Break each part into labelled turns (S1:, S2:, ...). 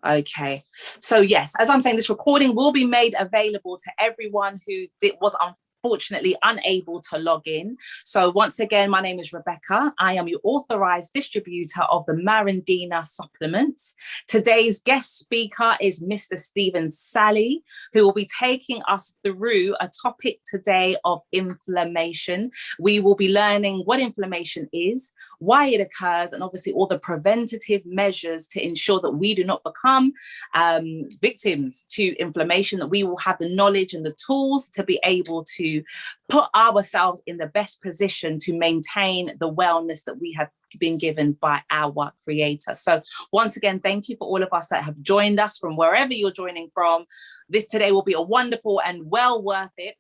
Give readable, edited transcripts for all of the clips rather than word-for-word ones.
S1: Okay, so yes, as I'm saying, this recording will be made available to everyone who was unfortunately unable to log in. So once again, my name is Rebecca. I am your authorized distributor of the Mariandina supplements. Today's guest speaker is Mr. Stephen Sally, who will be taking us through a topic today of inflammation. We will be learning what inflammation is, why it occurs, and obviously all the preventative measures to ensure that we do not become victims to inflammation, that we will have the knowledge and the tools to be able to put ourselves in the best position to maintain the wellness that we have been given by our creator. So once again, thank you for all of us that have joined us from wherever you're joining from. This today will be a wonderful and well worth it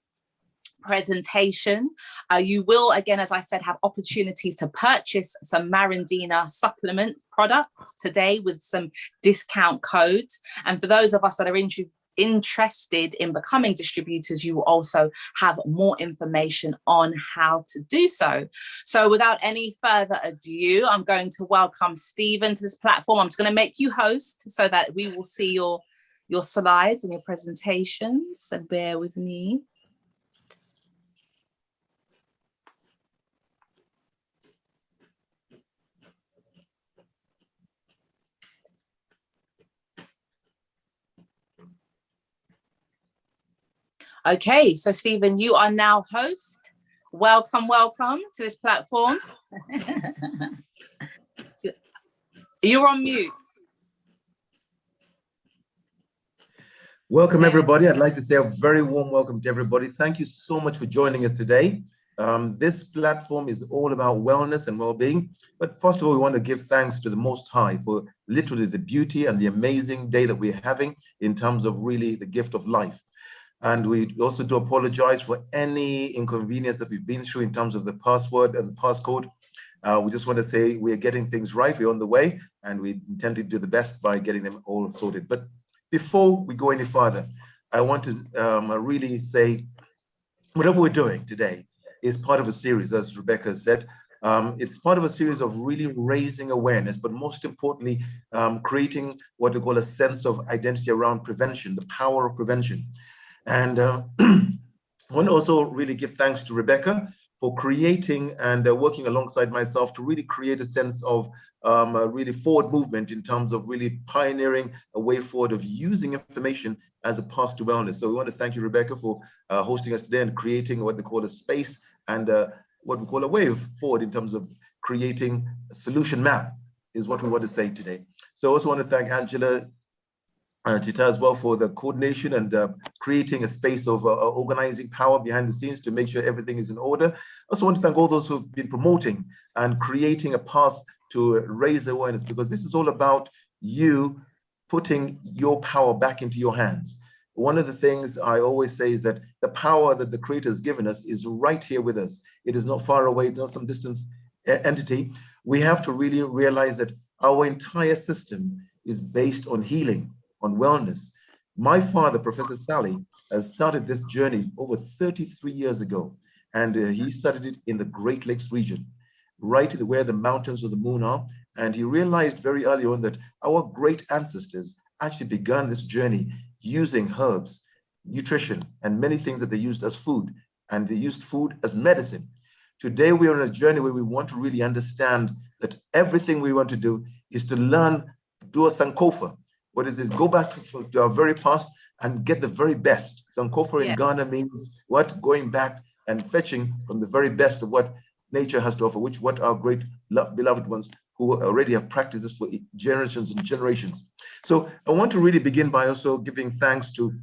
S1: presentation. You will, again, as I said, have opportunities to purchase some Mariandina supplement products today with some discount codes. And for those of us that are interested in becoming distributors, you will also have more information on how to do so. So without any further ado, I'm going to welcome Stephen to this platform. I'm just going to make you host so that we will see your slides and your presentations. So bear with me. Okay, so Stephen, you are now host. Welcome to this platform. You're on mute.
S2: Welcome, everybody. I'd like to say a very warm welcome to everybody. Thank you so much for joining us today. This platform is all about wellness and well-being. But first of all, we want to give thanks to the Most High for literally the beauty and the amazing day that we're having in terms of really the gift of life. And we also do apologize for any inconvenience that we've been through in terms of the password and the passcode. We just want to say we're getting things right. We're on the way, and we intend to do the best by getting them all sorted. But before we go any further, I want to really say whatever we're doing today is part of a series, as Rebecca said. It's part of a series of really raising awareness, but most importantly, creating what we call a sense of identity around prevention, the power of prevention. And I want to also really give thanks to Rebecca for creating and working alongside myself to really create a sense of a really forward movement in terms of really pioneering a way forward of using information as a path to wellness. So we want to thank you, Rebecca, for hosting us today and creating what they call a space and what we call a way forward in terms of creating a solution map is what we want to say today. So I also want to thank Angela Tita as well for the coordination and creating a space of organizing power behind the scenes to make sure everything is in order. I also want to thank all those who have been promoting and creating a path to raise awareness, because this is all about you putting your power back into your hands. One of the things I always say is that the power that the Creator has given us is right here with us. It is not far away, it's not some distant entity. We have to really realize that our entire system is based on healing, on wellness. My father, Professor Sally, has started this journey over 33 years ago, and he started it in the Great Lakes region, right where the mountains of the moon are. And he realized very early on that our great ancestors actually began this journey using herbs, nutrition, and many things that they used as food, and they used food as medicine. Today, we are on a journey where we want to really understand that everything we want to do is to learn, do a Sankofa. What is this? Go back to our very past and get the very best. Sankofa in Ghana means what? Going back and fetching from the very best of what nature has to offer, which what our great beloved ones who already have practiced this for generations and generations. So I want to really begin by also giving thanks to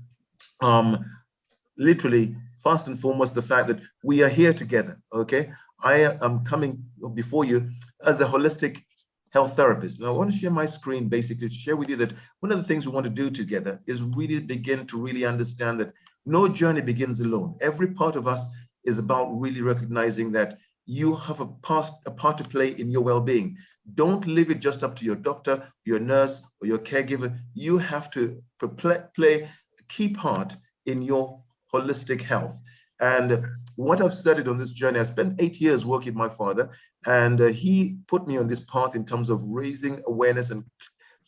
S2: literally, first and foremost, the fact that we are here together, okay? I am coming before you as a holistic health therapist. And I want to share my screen basically to share with you that one of the things we want to do together is really begin to really understand that no journey begins alone. Every part of us is about really recognizing that you have a part to play in your well-being. Don't leave it just up to your doctor, your nurse, or your caregiver. You have to play a key part in your holistic health. And what I've studied on this journey, I spent 8 years working with my father, and he put me on this path in terms of raising awareness and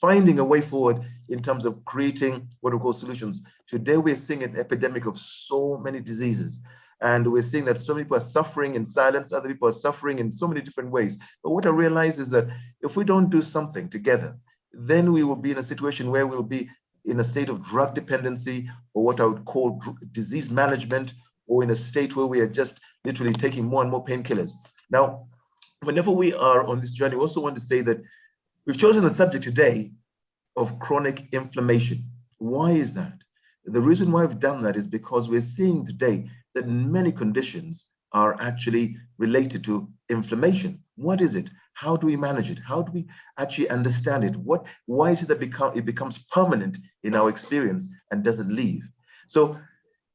S2: finding a way forward in terms of creating what we call solutions. Today, we're seeing an epidemic of so many diseases. And we're seeing that so many people are suffering in silence, other people are suffering in so many different ways. But what I realize is that if we don't do something together, then we will be in a situation where we'll be in a state of drug dependency, or what I would call disease management, or in a state where we are just literally taking more and more painkillers. Now, whenever we are on this journey, we also want to say that we've chosen the subject today of chronic inflammation. Why is that? The reason why we've done that is because we're seeing today that many conditions are actually related to inflammation. What is it? How do we manage it? How do we actually understand it? Why is it that it becomes permanent in our experience and doesn't leave? So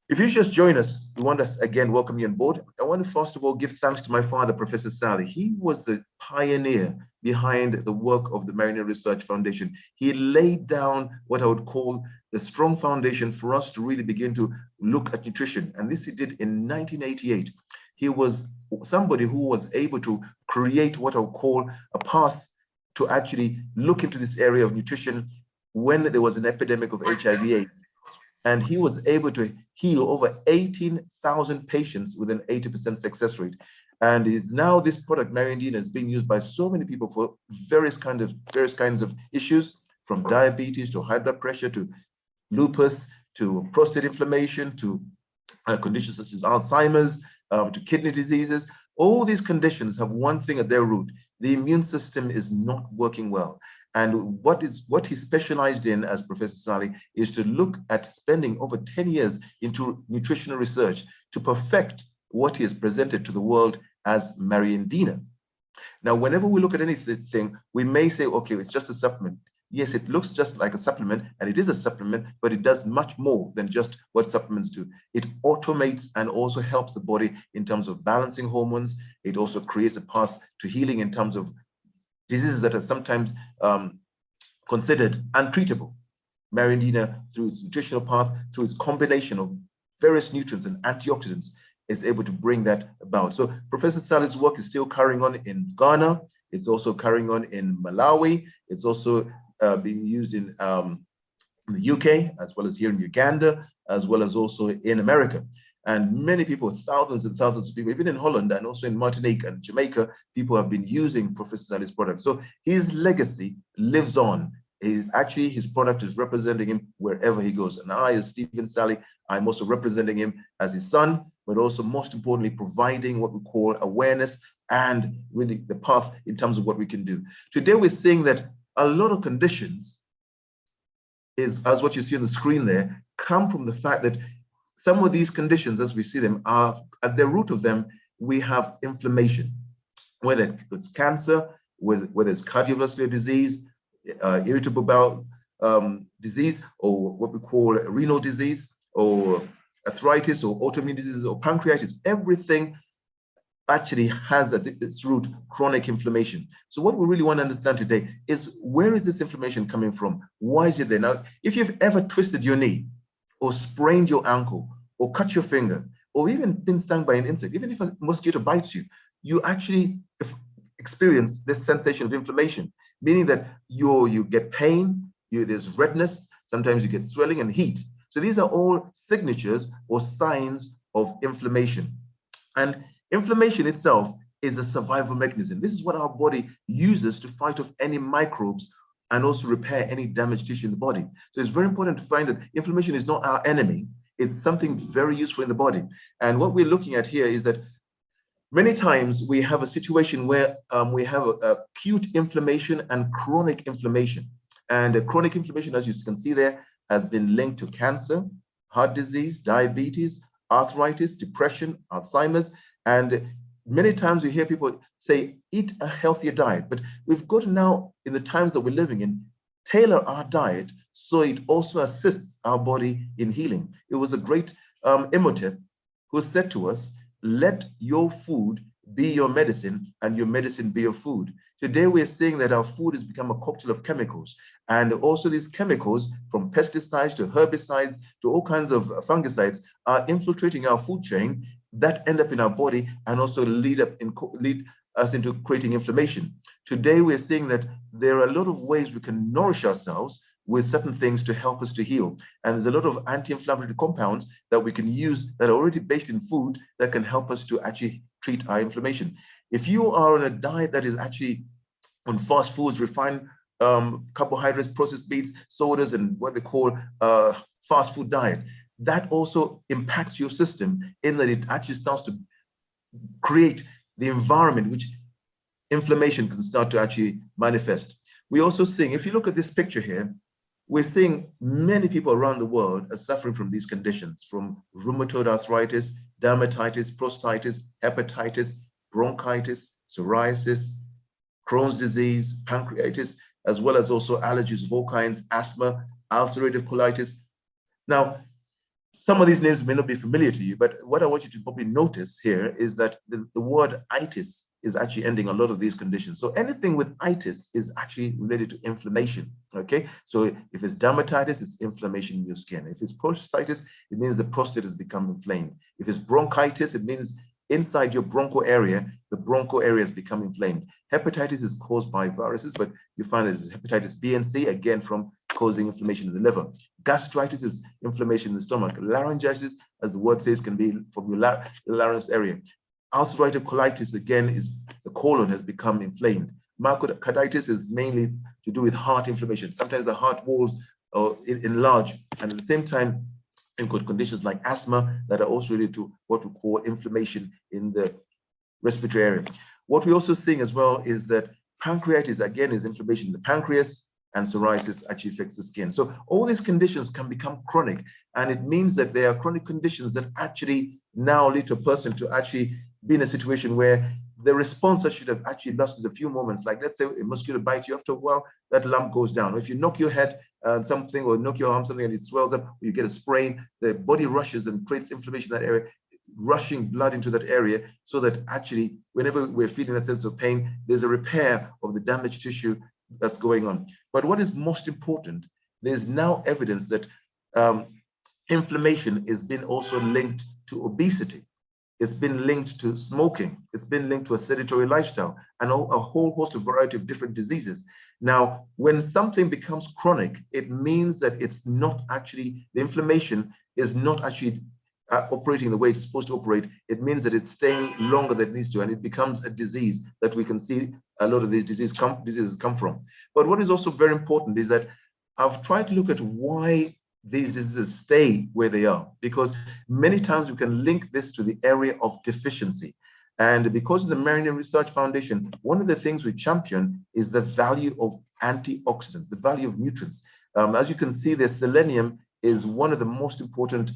S2: if you just join us, we want to again welcome you on board. I want to first of all give thanks to my father, Professor Sally. He was the pioneer behind the work of the Mariandina Research Foundation. He laid down what I would call the strong foundation for us to really begin to look at nutrition. And this he did in 1988. He was somebody who was able to create what I would call a path to actually look into this area of nutrition when there was an epidemic of HIV/AIDS. And he was able to heal over 18,000 patients with an 80% success rate. And is now this product, Mariandina, is being used by so many people for various kinds of issues, from diabetes to high blood pressure to lupus to prostate inflammation to conditions such as Alzheimer's, to kidney diseases. All these conditions have one thing at their root: the immune system is not working well. And what he specialized in, as Professor Sally, is to look at spending over 10 years into nutritional research to perfect what he has presented to the world as Mariandina. Now, whenever we look at anything, we may say, okay, it's just a supplement. Yes, it looks just like a supplement, and it is a supplement, but it does much more than just what supplements do. It automates and also helps the body in terms of balancing hormones. It also creates a path to healing in terms of diseases that are sometimes considered untreatable. Mariandina, through its nutritional path, through its combination of various nutrients and antioxidants, is able to bring that about. So Professor Sally's work is still carrying on in Ghana. It's also carrying on in Malawi. It's also being used in the UK, as well as here in Uganda, as well as also in America. And many people, thousands and thousands of people, even in Holland and also in Martinique and Jamaica, people have been using Professor Sally's product. So his legacy lives on. His product is representing him wherever he goes. And I, as Stephen Sally, I'm also representing him as his son, but also most importantly, providing what we call awareness and really the path in terms of what we can do. Today, we're seeing that a lot of conditions, as what you see on the screen there, come from the fact that some of these conditions, as we see them, are at the root of them, we have inflammation, whether it's cancer, whether it's cardiovascular disease, irritable bowel disease, or what we call renal disease, or arthritis, or autoimmune diseases, or pancreatitis. Everything actually has at its root chronic inflammation. So what we really want to understand today is, where is this inflammation coming from? Why is it there? Now, if you've ever twisted your knee, or sprained your ankle, or cut your finger, or even been stung by an insect, even if a mosquito bites you, you actually experience this sensation of inflammation, meaning that you get pain, there's redness, sometimes you get swelling and heat. So these are all signatures or signs of inflammation. And inflammation itself is a survival mechanism. This is what our body uses to fight off any microbes and also repair any damaged tissue in the body. So it's very important to find that inflammation is not our enemy. It's something very useful in the body. And what we're looking at here is that many times we have a situation where we have acute inflammation and chronic inflammation. And chronic inflammation, as you can see there, has been linked to cancer, heart disease, diabetes, arthritis, depression, Alzheimer's. And many times we hear people say, eat a healthier diet. But we've got to now, in the times that we're living in, tailor our diet so it also assists our body in healing. It was a great Imhotep who said to us, let your food be your medicine and your medicine be your food. Today, we're seeing that our food has become a cocktail of chemicals. And also these chemicals, from pesticides to herbicides to all kinds of fungicides, are infiltrating our food chain that end up in our body and also lead us into creating inflammation. Today, we're seeing that there are a lot of ways we can nourish ourselves with certain things to help us to heal. And there's a lot of anti-inflammatory compounds that we can use that are already based in food that can help us to actually treat our inflammation. If you are on a diet that is actually on fast foods, refined carbohydrates, processed meats, sodas, and what they call fast food diet, that also impacts your system in that it actually starts to create the environment which inflammation can start to actually manifest. We're also seeing, if you look at this picture here, we're seeing many people around the world are suffering from these conditions, from rheumatoid arthritis, dermatitis, prostatitis, hepatitis, bronchitis, psoriasis, Crohn's disease, pancreatitis, as well as also allergies of all kinds, asthma, ulcerative colitis. Now, some of these names may not be familiar to you, but what I want you to probably notice here is that the word itis is actually ending a lot of these conditions. So anything with itis is actually related to inflammation, okay? So if it's dermatitis, it's inflammation in your skin. If it's prostatitis, it means the prostate has become inflamed. If it's bronchitis, it means inside your broncho area, the broncho area has become inflamed. Hepatitis is caused by viruses, but you find that it's hepatitis B and C, again, from causing inflammation in the liver. Gastritis is inflammation in the stomach. Laryngitis, as the word says, can be from your larynx area. Ulcerative colitis, again, is the colon has become inflamed. Myocarditis is mainly to do with heart inflammation. Sometimes the heart walls enlarge, and at the same time, you've got conditions like asthma that are also related to what we call inflammation in the respiratory area. What we're also seeing as well is that pancreatitis, again, is inflammation in the pancreas, and psoriasis actually affects the skin. So all these conditions can become chronic, and it means that there are chronic conditions that actually now lead to a person to actually be in a situation where the response that should have actually lasted a few moments, like let's say a mosquito bites you, after a while, that lump goes down. Or if you knock your head on something, or knock your arm something and it swells up, or you get a sprain, the body rushes and creates inflammation in that area, rushing blood into that area, so that actually whenever we're feeling that sense of pain, there's a repair of the damaged tissue that's going on. But what is most important, there's now evidence that inflammation has been also linked to obesity. It's been linked to smoking. It's been linked to a sedentary lifestyle and a whole host of variety of different diseases. Now, when something becomes chronic, it means that it's not actually, the inflammation is not actually operating the way it's supposed to operate. It means that it's staying longer than it needs to, and it becomes a disease that we can see a lot of these diseases come from. But what is also very important is that I've tried to look at why these diseases stay where they are, because many times we can link this to the area of deficiency. And because of the Mariandina Research Foundation, one of the things we champion is the value of antioxidants, the value of nutrients. As you can see, the selenium is one of the most important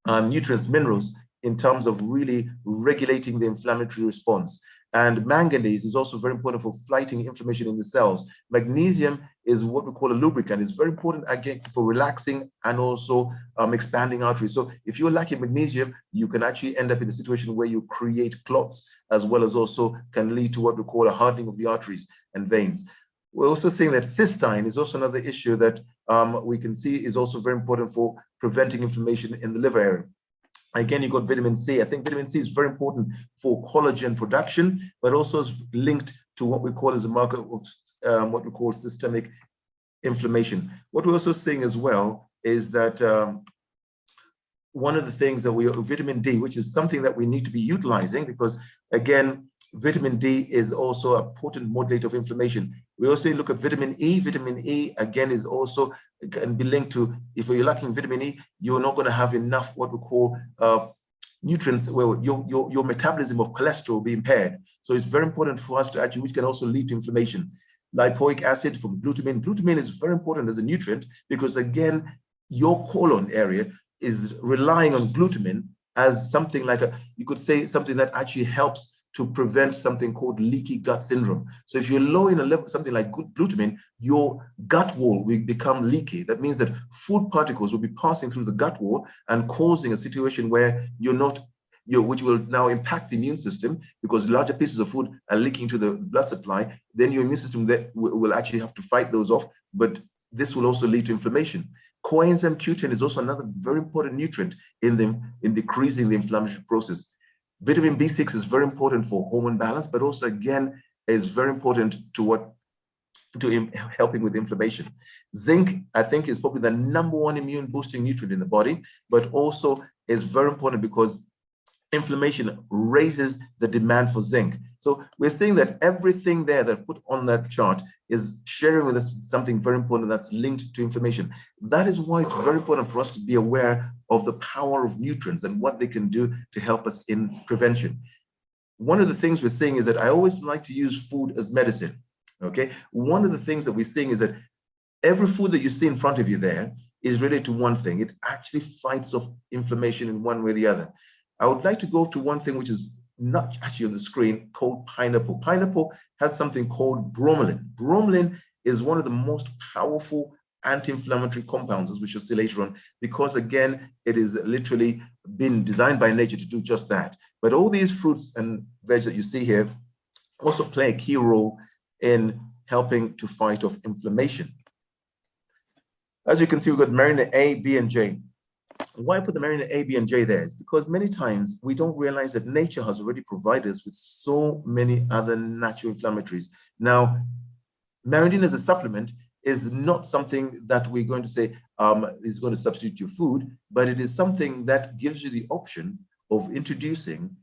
S2: nutrients, minerals, in terms of really regulating the inflammatory response. And manganese is also very important for fighting inflammation in the cells. Magnesium is what we call a lubricant. It's very important, again, for relaxing and also expanding arteries. So if you're lacking magnesium, you can actually end up in a situation where you create clots, as well as also can lead to what we call a hardening of the arteries and veins. We're also seeing that cystine is also another issue that we can see is also very important for preventing inflammation in the liver area. Again, you've got vitamin C. I think vitamin C is very important for collagen production, but also is linked to what we call as a marker of what we call systemic inflammation. What we're also seeing as well is that one of the things that vitamin D, which is something that we need to be utilizing, because again, vitamin D is also a potent modulator of inflammation. We also look at vitamin E. Vitamin E, again, is also can be linked to, if you're lacking vitamin E, you're not going to have enough what we call nutrients, where your metabolism of cholesterol will be impaired. So it's very important for us to actually, which can also lead to inflammation. Lipoic acid from glutamine. Glutamine is very important as a nutrient because, again, your colon area is relying on glutamine as something like you could say something that actually helps to prevent something called leaky gut syndrome. So if you're low in a level, something like glutamine, your gut wall will become leaky. That means that food particles will be passing through the gut wall and causing a situation where which will now impact the immune system, because larger pieces of food are leaking to the blood supply. Then your immune system will actually have to fight those off, but this will also lead to inflammation. Coenzyme Q10 is also another very important nutrient in decreasing the inflammatory process. Vitamin B6 is very important for hormone balance, but also, again, is very important to helping with inflammation. Zinc, I think, is probably the #1 immune boosting nutrient in the body, but also is very important because inflammation raises the demand for zinc. So we're seeing that everything there that put on that chart is sharing with us something very important that's linked to inflammation. That is why it's very important for us to be aware of the power of nutrients and what they can do to help us in prevention. One of the things we're seeing is that I always like to use food as medicine. Okay, one of the things that we're seeing is that every food that you see in front of you there is related to one thing. It actually fights off inflammation in one way or the other. I would like to go to one thing which is not actually on the screen, called pineapple. Pineapple has something called bromelain. Bromelain is one of the most powerful anti-inflammatory compounds, as we shall see later on, because again, it is literally been designed by nature to do just that. But all these fruits and veg that you see here also play a key role in helping to fight off inflammation. As you can see, we've got Mariandina A, B, and J. Why I put the Mariandina A, B, and J there is because many times we don't realize that nature has already provided us with so many other natural inflammatories. Now, Mariandina as a supplement is not something that we're going to say is going to substitute your food, but it is something that gives you the option of introducing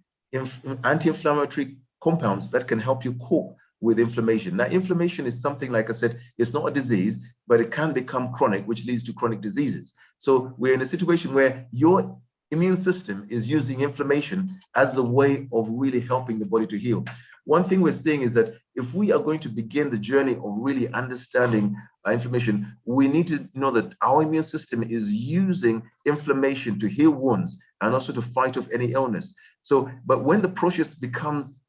S2: anti-inflammatory compounds that can help you cope with inflammation. Now, inflammation is something, like I said, it's not a disease, but it can become chronic, which leads to chronic diseases. So we're in a situation where your immune system is using inflammation as a way of really helping the body to heal. One thing we're seeing is that if we are going to begin the journey of really understanding inflammation, we need to know that our immune system is using inflammation to heal wounds and also to fight off any illness. So, but when the process becomes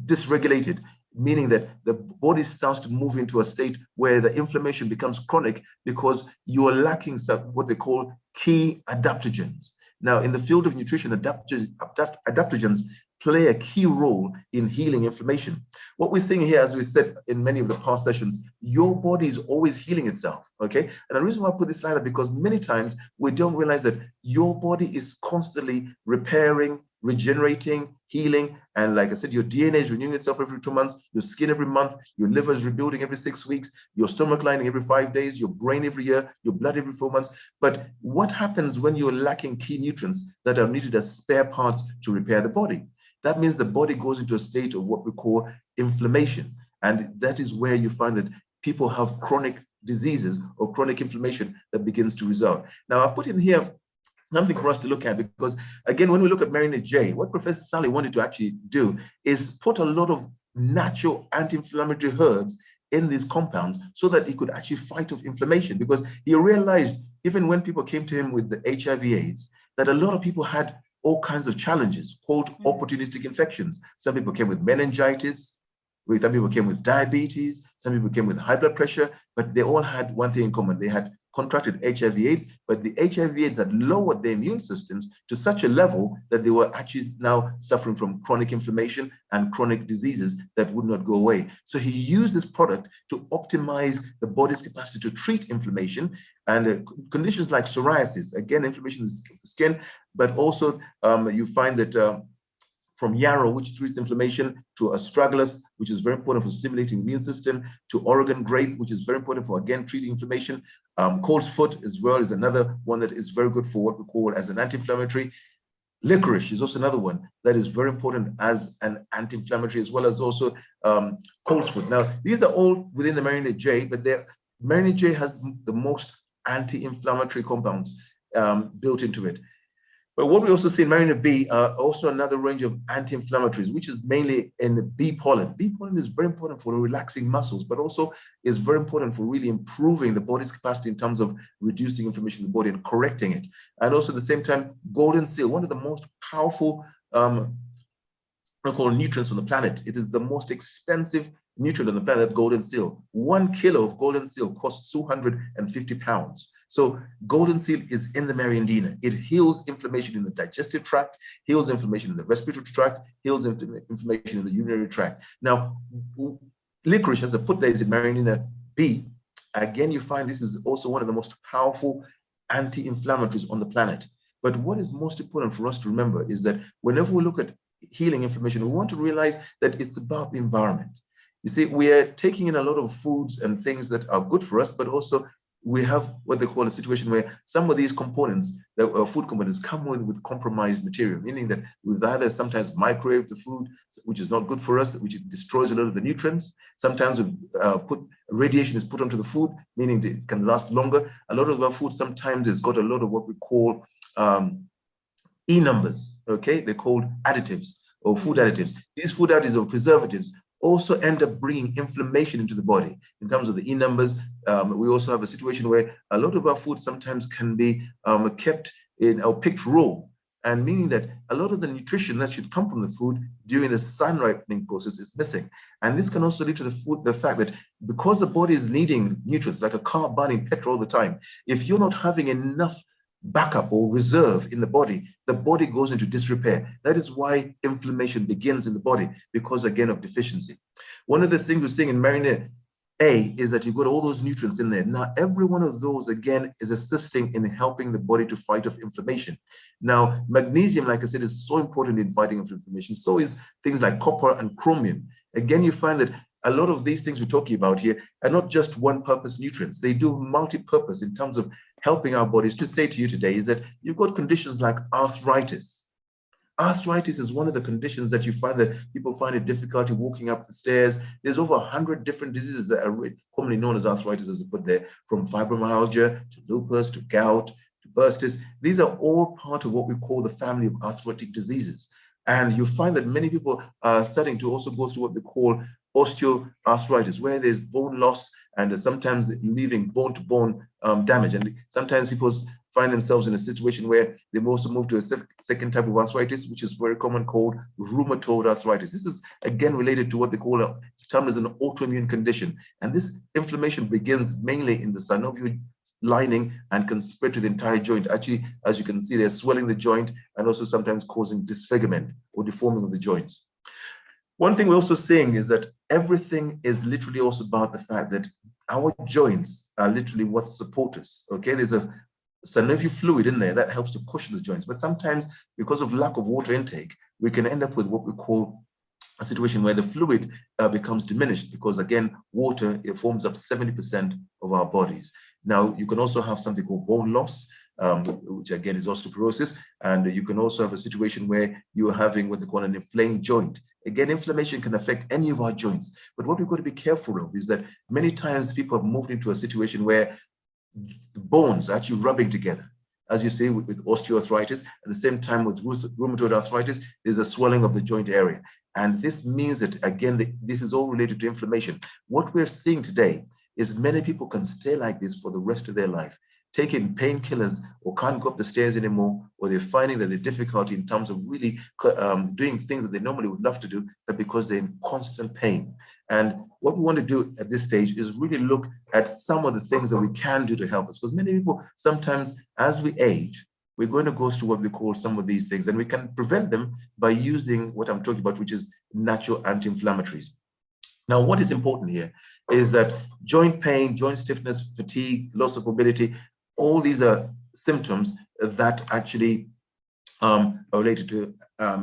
S2: dysregulated, meaning that the body starts to move into a state where the inflammation becomes chronic because you are lacking what they call key adaptogens. Now, in the field of nutrition, adaptogens play a key role in healing inflammation. What we're seeing here, as we said in many of the past sessions, your body is always healing itself, okay? And the reason why I put this slide up, because many times we don't realize that your body is constantly repairing, regenerating, healing, and like I said, your DNA is renewing itself every 2 months, your skin every month, your liver is rebuilding every 6 weeks, your stomach lining every 5 days, your brain every year, your blood every 4 months. But what happens when you're lacking key nutrients that are needed as spare parts to repair the body? That means the body goes into a state of what we call inflammation. And that is where you find that people have chronic diseases or chronic inflammation that begins to result. Now, I put in here something for us to look at, because again, when we look at Mariandina J, what Professor Sally wanted to actually do is put a lot of natural anti-inflammatory herbs in these compounds so that he could actually fight off inflammation, because he realized even when people came to him with the HIV/AIDS, that a lot of people had all kinds of challenges called opportunistic infections. Some people came with meningitis, some people came with diabetes, some people came with high blood pressure, but they all had one thing in common. They had contracted HIV/AIDS, but the HIV/AIDS had lowered their immune systems to such a level that they were actually now suffering from chronic inflammation and chronic diseases that would not go away. So he used this product to optimize the body's capacity to treat inflammation and conditions like psoriasis, again, inflammation of the skin, but also you find that from yarrow, which treats inflammation, to astragalus, which is very important for stimulating the immune system, to Oregon grape, which is very important for, again, treating inflammation. Colt's foot as well is another one that is very good for what we call as an anti-inflammatory. Licorice is also another one that is very important as an anti-inflammatory, as well as also Colt's foot. Now, these are all within the Mariandina J, but Mariandina J has the most anti-inflammatory compounds built into it. But what we also see in Mariandina B are also another range of anti-inflammatories, which is mainly in bee pollen. Bee pollen is very important for relaxing muscles, but also is very important for really improving the body's capacity in terms of reducing inflammation in the body and correcting it. And also at the same time, golden seal, one of the most powerful nutrients on the planet. It is the most expensive nutrient on the planet, golden seal. 1 kilo of golden seal costs 250 pounds. So golden seal is in the Mariandina. It heals inflammation in the digestive tract, heals inflammation in the respiratory tract, heals inflammation in the urinary tract. Now, licorice, as I put there, is in Mariandina B. Again, you find this is also one of the most powerful anti-inflammatories on the planet. But what is most important for us to remember is that whenever we look at healing inflammation, we want to realize that it's about the environment. You see, we are taking in a lot of foods and things that are good for us, but also we have what they call a situation where some of these components, the food components, come with compromised material, meaning that we've either sometimes microwaved the food, which is not good for us, which destroys a lot of the nutrients. Sometimes we've radiation is put onto the food, meaning that it can last longer. A lot of our food sometimes has got a lot of what we call E numbers, okay? They're called additives or food additives. These food additives or preservatives also end up bringing inflammation into the body in terms of the E numbers. We also have a situation where a lot of our food sometimes can be kept in or picked raw, and meaning that a lot of the nutrition that should come from the food during the sun ripening process is missing. And this can also lead to the fact that because the body is needing nutrients, like a car burning petrol all the time, if you're not having enough backup or reserve in the body goes into disrepair. That is why inflammation begins in the body, because again of deficiency. One of the things we're seeing in Mariandina A is that you've got all those nutrients in there. Now, every one of those again is assisting in helping the body to fight off inflammation. Now, magnesium, like I said, is so important in fighting off inflammation. So is things like copper and chromium. Again, you find that a lot of these things we're talking about here are not just one-purpose nutrients. They do multi-purpose in terms of helping our bodies. To say to you today is that you've got conditions like arthritis. Arthritis is one of the conditions that you find that people find it difficulty walking up the stairs. There's over 100 different diseases that are commonly known as arthritis, as I put there, from fibromyalgia to lupus to gout to bursitis. These are all part of what we call the family of arthritic diseases. And you find that many people are starting to also go through what they call osteoarthritis, where there's bone loss and sometimes leaving bone-to-bone damage. And sometimes people find themselves in a situation where they also move to a second type of arthritis, which is very common, called rheumatoid arthritis. This is again related to what they call it's termed as an autoimmune condition. And this inflammation begins mainly in the synovial lining and can spread to the entire joint. Actually, as you can see, they're swelling the joint and also sometimes causing disfigurement or deforming of the joints. One thing we're also seeing is that everything is literally also about the fact that our joints are literally what support us, okay? There's a synovial fluid in there that helps to cushion the joints, but sometimes because of lack of water intake, we can end up with what we call a situation where the fluid becomes diminished, because again, water, it forms up 70% of our bodies. Now, you can also have something called bone loss, which again is osteoporosis, and you can also have a situation where you are having what they call an inflamed joint. Again, inflammation can affect any of our joints, but what we've got to be careful of is that many times people have moved into a situation where the bones are actually rubbing together. As you say, with osteoarthritis, at the same time with rheumatoid arthritis, there's a swelling of the joint area. And this means that, again, this is all related to inflammation. What we're seeing today is many people can stay like this for the rest of their life, taking painkillers or can't go up the stairs anymore, or they're finding that the difficulty in terms of really doing things that they normally would love to do, but because they're in constant pain. And what we want to do at this stage is really look at some of the things that we can do to help us, because many people sometimes, as we age, we're going to go through what we call some of these things, and we can prevent them by using what I'm talking about, which is natural anti-inflammatories. Now, what is important here is that joint pain, joint stiffness, fatigue, loss of mobility, all these are symptoms that actually are related to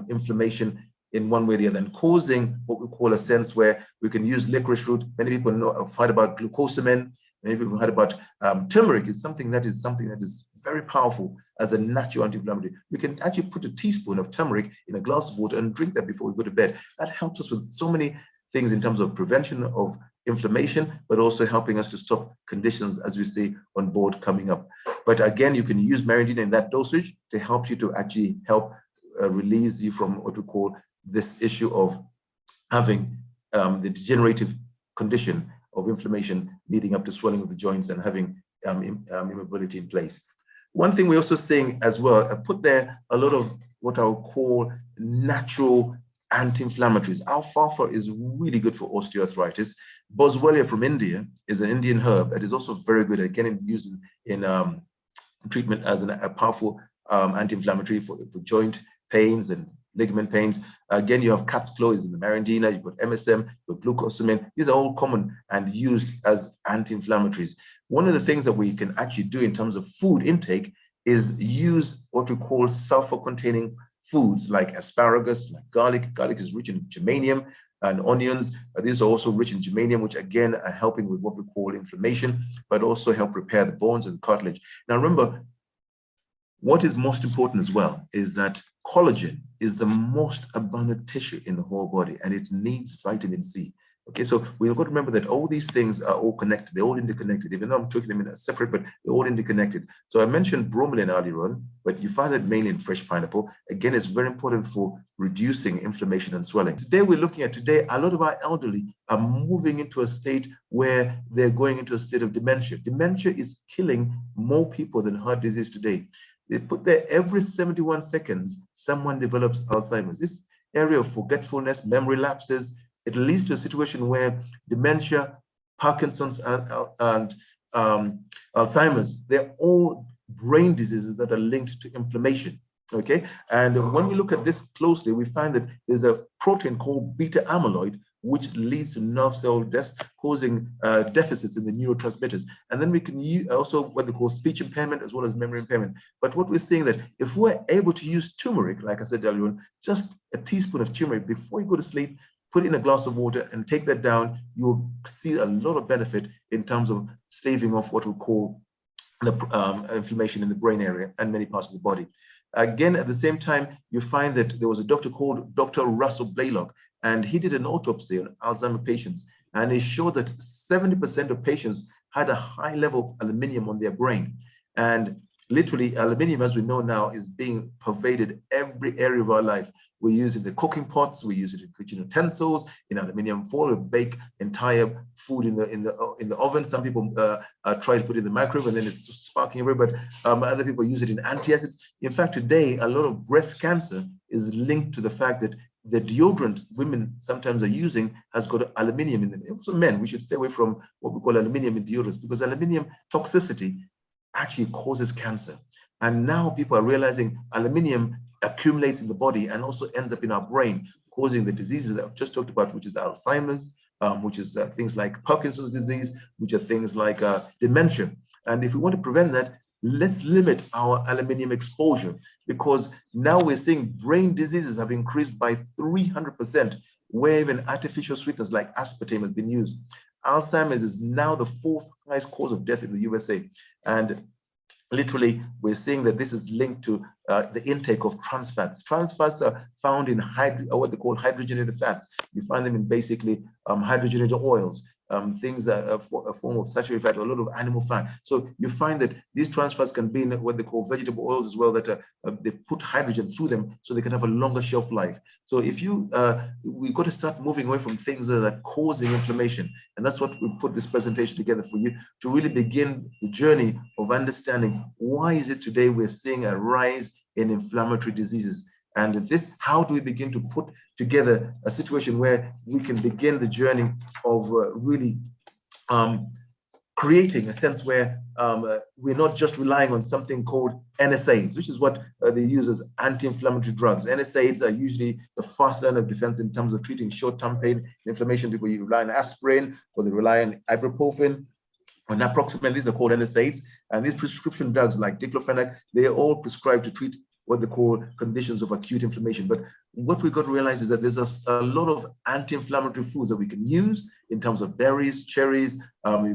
S2: inflammation in one way or the other, and causing what we call a sense where we can use licorice root. Many people have heard about glucosamine. Many people have heard about turmeric. Is something that is very powerful as a natural anti-inflammatory. We can actually put a teaspoon of turmeric in a glass of water and drink that before we go to bed. That helps us with so many things in terms of prevention of inflammation, but also helping us to stop conditions, as we see on board, coming up. But again, you can use Mariandina in that dosage to help you to actually help release you from what we call this issue of having the degenerative condition of inflammation leading up to swelling of the joints and having immobility in place. One thing we're also seeing as well, I put there a lot of what I'll call natural anti-inflammatories. Alfalfa is really good for osteoarthritis. Boswellia from India is an Indian herb that is also very good, again, used in treatment as a powerful anti-inflammatory for joint pains and ligament pains. Again, you have cat's claw is in the Mariandina, you've got MSM, you've got glucosamine. These are all common and used as anti-inflammatories. One of the things that we can actually do in terms of food intake is use what we call sulfur-containing foods like asparagus, like garlic. Garlic is rich in germanium, and onions. These are also rich in germanium, which again are helping with what we call inflammation, but also help repair the bones and cartilage. Now remember, what is most important as well is that collagen is the most abundant tissue in the whole body, and it needs vitamin C. Okay, so we've got to remember that all these things are all connected. They're all interconnected, even though I'm talking them in a separate, but they're all interconnected. So I mentioned bromelain earlier on, but you find that mainly in fresh pineapple. Again, it's very important for reducing inflammation and swelling. Today, we're looking at a lot of our elderly are moving into a state where they're going into a state of dementia. Dementia is killing more people than heart disease today. They put there every 71 seconds, someone develops Alzheimer's. This area of forgetfulness, memory lapses, it leads to a situation where dementia, Parkinson's, and Alzheimer's, they're all brain diseases that are linked to inflammation, okay? And when we look at this closely, we find that there's a protein called beta amyloid, which leads to nerve cell death, causing deficits in the neurotransmitters. And then we can use also what they call speech impairment as well as memory impairment. But what we're seeing that if we're able to use turmeric, like I said earlier on, just a teaspoon of turmeric before you go to sleep, put it in a glass of water and take that down, you'll see a lot of benefit in terms of staving off what we call the inflammation in the brain area and many parts of the body. Again, at the same time, you find that there was a doctor called Dr. Russell Blaylock, and he did an autopsy on Alzheimer's patients, and he showed that 70% of patients had a high level of aluminium on their brain. And literally, aluminium, as we know now, is being pervaded every area of our life. We use it in the cooking pots, we use it in kitchen utensils, in aluminium foil. We bake entire food in the oven. Some people try to put it in the microwave and then it's sparking everywhere, but other people use it in antacids. In fact, today, a lot of breast cancer is linked to the fact that the deodorant women sometimes are using has got aluminium in it. Also men, we should stay away from what we call aluminium in deodorants, because aluminium toxicity actually causes cancer. And now people are realizing aluminium accumulates in the body and also ends up in our brain, causing the diseases that I've just talked about, which is Alzheimer's, which is things like Parkinson's disease, which are things like dementia. And if we want to prevent that, let's limit our aluminium exposure, because now we're seeing brain diseases have increased by 300%, where even artificial sweeteners like aspartame has been used. Alzheimer's is now the 4th highest cause of death in the USA. And literally, we're seeing that this is linked to the intake of trans fats. Trans fats are found in what they call hydrogenated fats. You find them in basically hydrogenated oils, things that are a form of saturated fat, or a lot of animal fat. So you find that these trans fats can be in what they call vegetable oils as well, that they put hydrogen through them so they can have a longer shelf life. So if you, we've got to start moving away from things that are causing inflammation. And that's what we put this presentation together for you, to really begin the journey of understanding why is it today we're seeing a rise in inflammatory diseases. And this, how do we begin to put together a situation where we can begin the journey of really creating a sense where we're not just relying on something called NSAIDs, which is what they use as anti-inflammatory drugs. NSAIDs are usually the first line of defense in terms of treating short-term pain and inflammation. People rely on aspirin, or they rely on ibuprofen, and approximately these are called NSAIDs. And these prescription drugs like diclofenac, they are all prescribed to treat what they call conditions of acute inflammation. But what we've got to realize is that there's a lot of anti-inflammatory foods that we can use in terms of berries, cherries,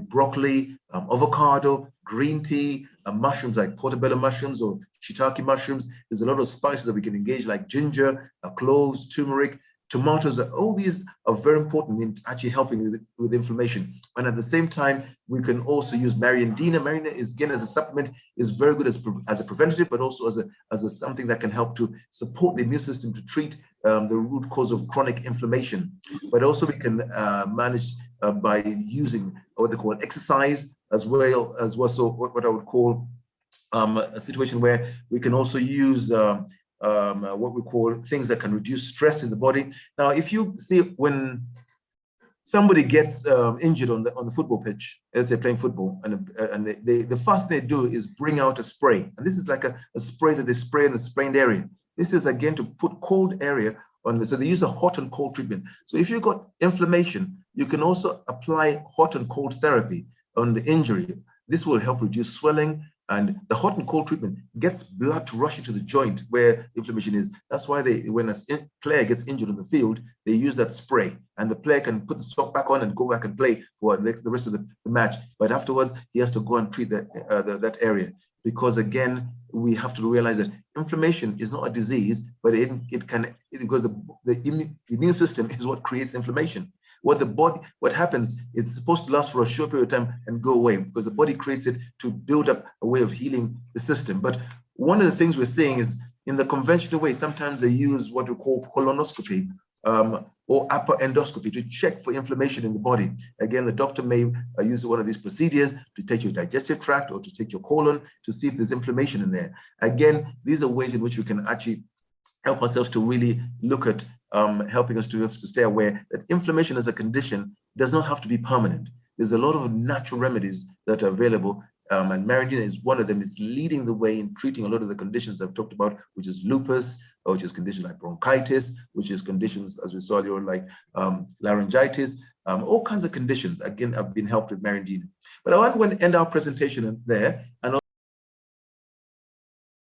S2: broccoli, avocado, green tea, mushrooms like portobello mushrooms or shiitake mushrooms. There's a lot of spices that we can engage like ginger, cloves, turmeric, tomatoes. All these are very important in actually helping with inflammation. And at the same time, we can also use Mariandina. Mariandina is, again, as a supplement, is very good as a preventative, but also as something that can help to support the immune system to treat the root cause of chronic inflammation. But also we can manage by using what they call exercise, as well as what I would call a situation where we can also use what we call things that can reduce stress in the body. Now, if you see when somebody gets injured on the football pitch, as they're playing football, and the first thing they do is bring out a spray. And this is like a spray that they spray in the sprained area. This is, again, to put cold area on this. So they use a hot and cold treatment. So if you've got inflammation, you can also apply hot and cold therapy on the injury. This will help reduce swelling, And the hot and cold treatment gets blood to rush into the joint where inflammation is. That's why when a player gets injured in the field, they use that spray, and the player can put the sock back on and go back and play for the rest of the match. But afterwards, he has to go and treat that area, because again, we have to realize that inflammation is not a disease, but because the immune system is what creates inflammation. What happens, it's supposed to last for a short period of time and go away, because the body creates it to build up a way of healing the system. But one of the things we're seeing is, in the conventional way, sometimes they use what we call colonoscopy or upper endoscopy to check for inflammation in the body. Again, the doctor may use one of these procedures to take your digestive tract or to take your colon to see if there's inflammation in there. Again, these are ways in which we can actually help ourselves to really look at helping us to stay aware that inflammation as a condition does not have to be permanent. There's a lot of natural remedies that are available, and Mariandina is one of them. It's leading the way in treating a lot of the conditions I've talked about, which is lupus, which is conditions like bronchitis, which is conditions, as we saw earlier, like laryngitis, all kinds of conditions, again, have been helped with Mariandina. But I want to end our presentation there, and